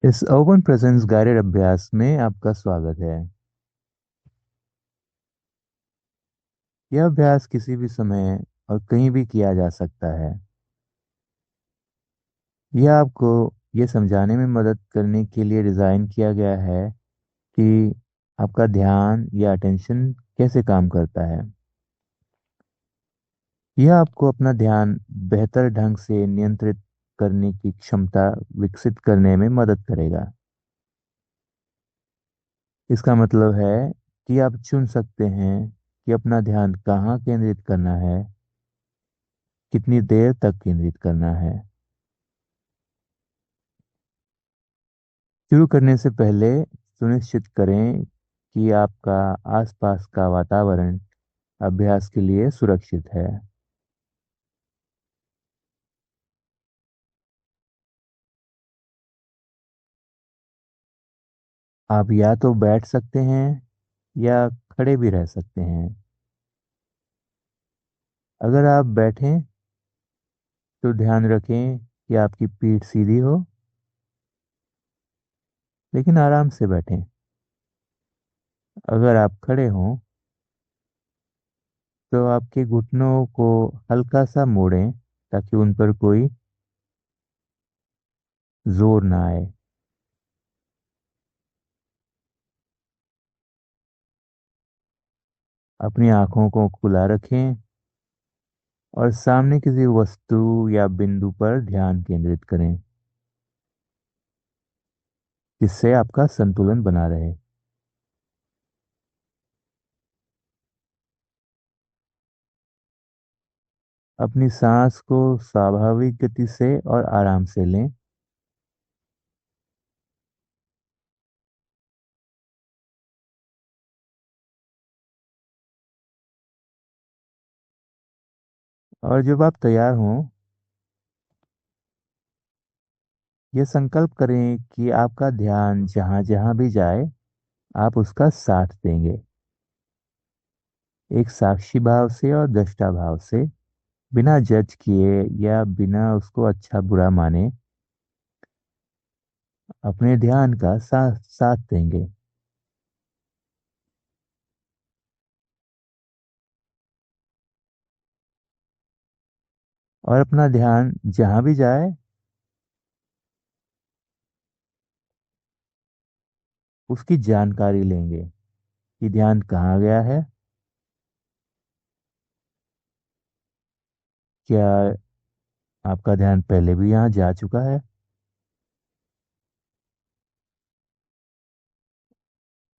इस open presence guided अभ्यास में आपका स्वागत है। यह अभ्यास किसी भी समय और कहीं भी किया जा सकता है। यह आपको यह समझाने में मदद करने के लिए डिज़ाइन किया गया है कि आपका ध्यान या अटेंशन कैसे काम करता है। यह आपको अपना ध्यान बेहतर ढंग से नियंत्रित करने की क्षमता विकसित करने में मदद करेगा। इसका मतलब है कि आप चुन सकते हैं कि अपना ध्यान कहाँ केंद्रित करना है, कितनी देर तक केंद्रित करना है। शुरू करने से पहले सुनिश्चित करें कि आपका आसपास का वातावरण अभ्यास के लिए सुरक्षित है। आप या तो बैठ सकते हैं या खड़े भी रह सकते हैं। अगर आप बैठें तो ध्यान रखें कि आपकी पीठ सीधी हो, लेकिन आराम से बैठें। अगर आप खड़े हों तो आपके घुटनों को हल्का सा मोड़ें ताकि उन पर कोई जोर ना आए। अपनी आंखों को खुला रखें और सामने किसी वस्तु या बिंदु पर ध्यान केंद्रित करें, जिससे आपका संतुलन बना रहे। अपनी सांस को स्वाभाविक गति से और आराम से लें। और जब आप तैयार हों, यह संकल्प करें कि आपका ध्यान जहां जहां भी जाए, आप उसका साथ देंगे, एक साक्षी भाव से और दृष्टा भाव से, बिना जज किए या बिना उसको अच्छा बुरा माने। अपने ध्यान का साथ साथ देंगे। और अपना ध्यान जहां भी जाए, उसकी जानकारी लेंगे कि ध्यान कहाँ गया है। क्या आपका ध्यान पहले भी यहाँ जा चुका है?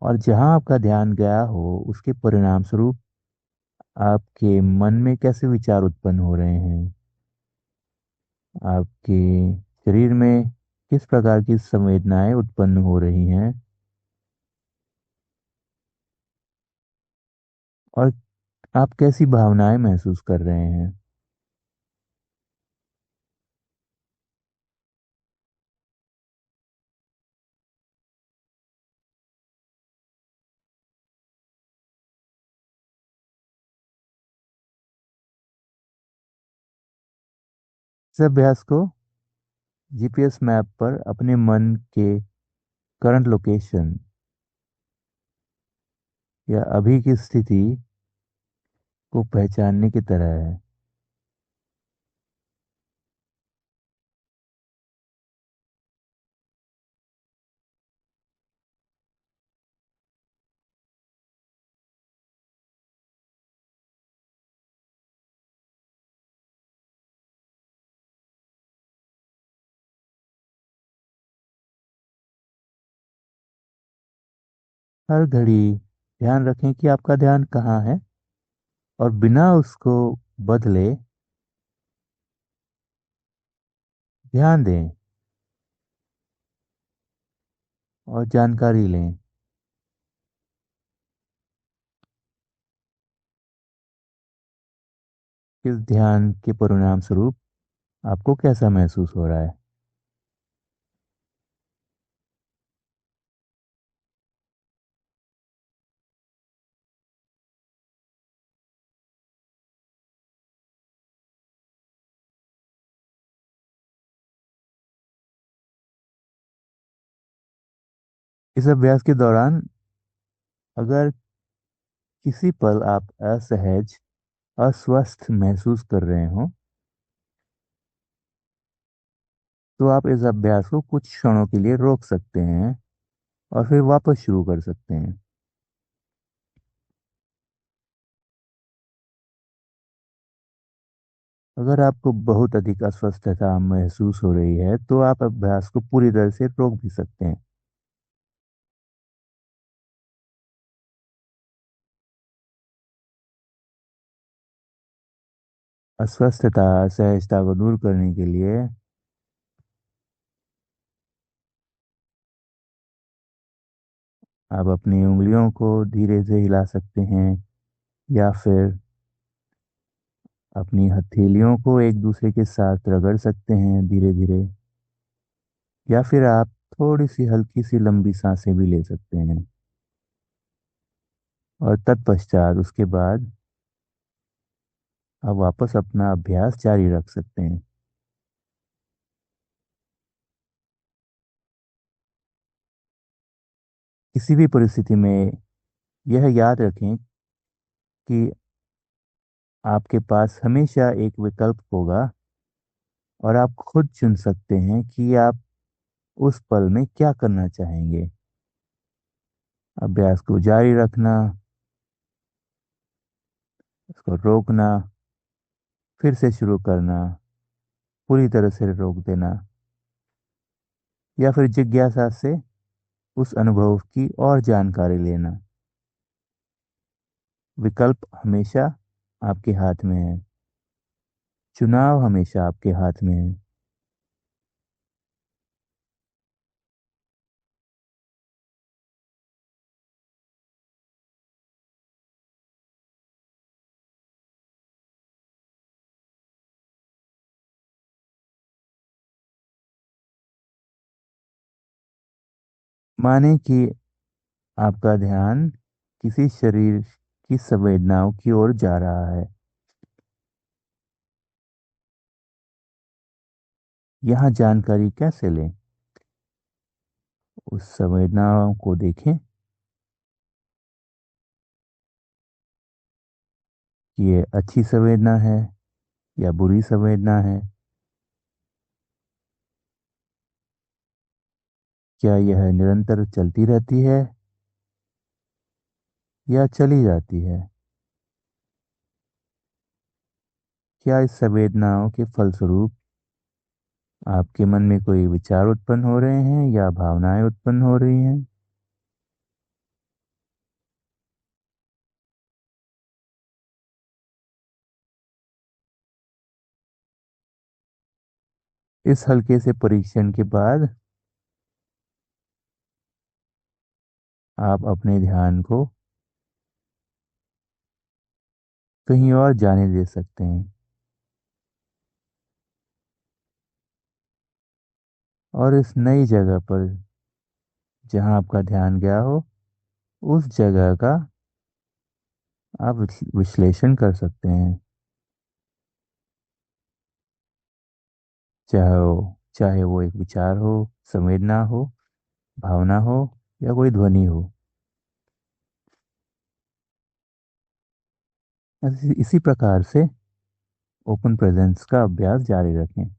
और जहाँ आपका ध्यान गया हो, उसके परिणाम स्वरूप आपके मन में कैसे विचार उत्पन्न हो रहे हैं, आपके शरीर में किस प्रकार की संवेदनाएं उत्पन्न हो रही हैं, और आप कैसी भावनाएं महसूस कर रहे हैं। इस अभ्यास को जीपीएस मैप पर अपने मन के करंट लोकेशन या अभी की स्थिति को पहचानने की तरह है। हर घड़ी ध्यान रखें कि आपका ध्यान कहाँ है, और बिना उसको बदले ध्यान दें और जानकारी लें। इस ध्यान के परिणाम स्वरूप आपको कैसा महसूस हो रहा है। इस अभ्यास के दौरान अगर किसी पल आप असहज, अस्वस्थ महसूस कर रहे हो, तो आप इस अभ्यास को कुछ क्षणों के लिए रोक सकते हैं और फिर वापस शुरू कर सकते हैं। अगर आपको बहुत अधिक अस्वस्थता महसूस हो रही है, तो आप अभ्यास को पूरी तरह से रोक भी सकते हैं। अस्वस्थता, असहजता को दूर करने के लिए आप अपनी उंगलियों को धीरे से हिला सकते हैं, या फिर अपनी हथेलियों को एक दूसरे के साथ रगड़ सकते हैं धीरे धीरे, या फिर आप थोड़ी सी हल्की सी लंबी सांसें भी ले सकते हैं। और तत्पश्चात उसके बाद आप वापस अपना अभ्यास जारी रख सकते हैं। किसी भी परिस्थिति में यह याद रखें कि आपके पास हमेशा एक विकल्प होगा, और आप खुद चुन सकते हैं कि आप उस पल में क्या करना चाहेंगे। अभ्यास को जारी रखना, उसको रोकना, फिर से शुरू करना, पूरी तरह से रोक देना, या फिर जिज्ञासा से उस अनुभव की और जानकारी लेना। विकल्प हमेशा आपके हाथ में है। चुनाव हमेशा आपके हाथ में है। माने कि आपका ध्यान किसी शरीर की संवेदनाओं की ओर जा रहा है। यहाँ जानकारी कैसे लें? उस संवेदनाओं को देखें कि ये अच्छी संवेदना है या बुरी संवेदना है। क्या यह निरंतर चलती रहती है या चली जाती है? क्या इस संवेदनाओं के फलस्वरूप आपके मन में कोई विचार उत्पन्न हो रहे हैं या भावनाएं उत्पन्न हो रही हैं? इस हल्के से परीक्षण के बाद आप अपने ध्यान को कहीं और जाने दे सकते हैं, और इस नई जगह पर जहां आपका ध्यान गया हो, उस जगह का आप विश्लेषण कर सकते हैं। चाहे वो एक विचार हो, संवेदना हो, भावना हो, या कोई ध्वनि हो। इसी प्रकार से ओपन प्रेजेंस का अभ्यास जारी रखें।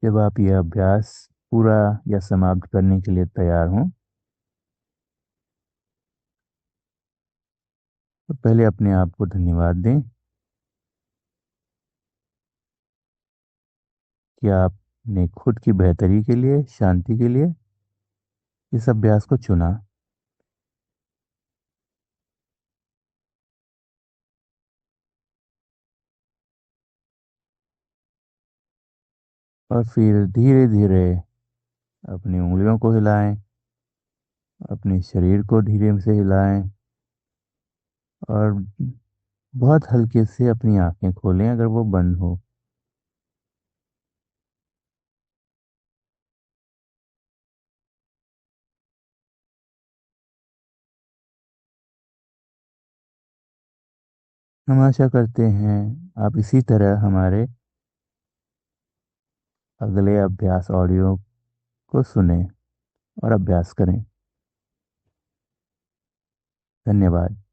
जब आप यह अभ्यास पूरा या समाप्त करने के लिए तैयार हों, तो पहले अपने आप को धन्यवाद दें कि आपने खुद की बेहतरी के लिए, शांति के लिए इस अभ्यास को चुना। और फिर धीरे धीरे अपनी उंगलियों को हिलाएं, अपने शरीर को धीरे से हिलाएं और बहुत हल्के से अपनी आंखें खोलें अगर वो बंद हो। हम आशा करते हैं आप इसी तरह हमारे अगले अभ्यास ऑडियो को सुनें और अभ्यास करें। धन्यवाद।